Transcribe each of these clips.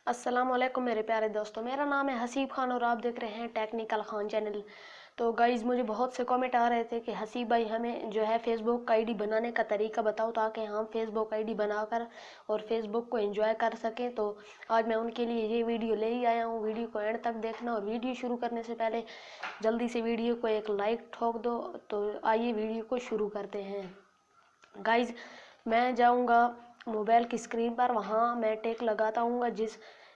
अस्सलाम वालेकुम मेरे प्यारे दोस्तों, मेरा नाम है हसीब खान और आप देख रहे हैं टेक्निकल खान चैनल। तो गाइज़, मुझे बहुत से कमेंट आ रहे थे कि हसीब भाई हमें जो है फ़ेसबुक आईडी बनाने का तरीका बताओ ताकि हम फ़ेसबुक आईडी बनाकर और फ़ेसबुक को एंजॉय कर सकें। तो आज मैं उनके लिए ये वीडियो ले ही आया हूँ। वीडियो को एंड तक देखना और वीडियो शुरू करने से पहले जल्दी से वीडियो को एक लाइक ठोक दो। तो आइए वीडियो को शुरू करते हैं। गाइज़, मैं जाऊंगा मोबाइल की स्क्रीन पर, वहाँ मैं टिक लगाता हूँ।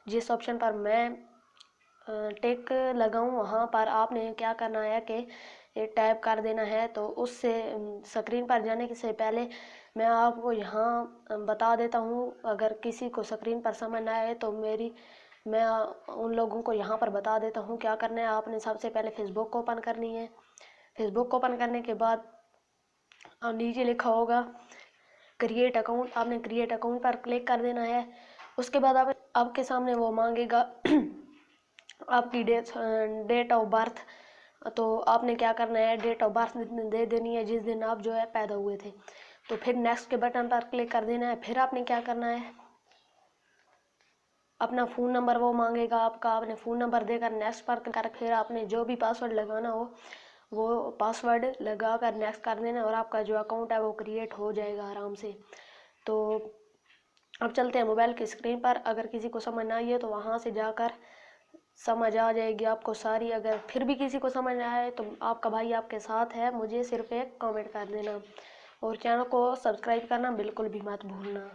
जिस ऑप्शन पर मैं टिक लगाऊं वहाँ पर आपने क्या करना है कि टैप कर देना है। तो उससे स्क्रीन पर जाने से पहले मैं आपको यहाँ बता देता हूँ, अगर किसी को स्क्रीन पर समझ ना आए तो मैं उन लोगों को यहाँ पर बता देता हूँ क्या करना है। आपने सबसे पहले फ़ेसबुक को ओपन करनी है। फ़ेसबुक को ओपन करने के बाद नीचे लिखा होगा क्रिएट अकाउंट, आपने क्रिएट अकाउंट पर क्लिक कर देना है। उसके बाद आपके सामने वो मांगेगा आपकी डेट ऑफ बर्थ। तो आपने क्या करना है, डेट ऑफ बर्थ दे देनी है जिस दिन आप जो है पैदा हुए थे। तो फिर नेक्स्ट के बटन पर क्लिक कर देना है। फिर आपने क्या करना है, अपना फ़ोन नंबर वो मांगेगा आपका, आपने फ़ोन नंबर देकर नेक्स्ट पर कर फिर आपने जो भी पासवर्ड लगाना हो वो पासवर्ड लगा कर नेक्स्ट कर देना और आपका जो अकाउंट है वो क्रिएट हो जाएगा आराम से। तो अब चलते हैं मोबाइल की स्क्रीन पर। अगर किसी को समझ ना आई है तो वहाँ से जाकर समझ आ जाएगी आपको सारी। अगर फिर भी किसी को समझ ना आए तो आपका भाई आपके साथ है, मुझे सिर्फ एक कमेंट कर देना और चैनल को सब्सक्राइब करना बिल्कुल भी मत भूलना।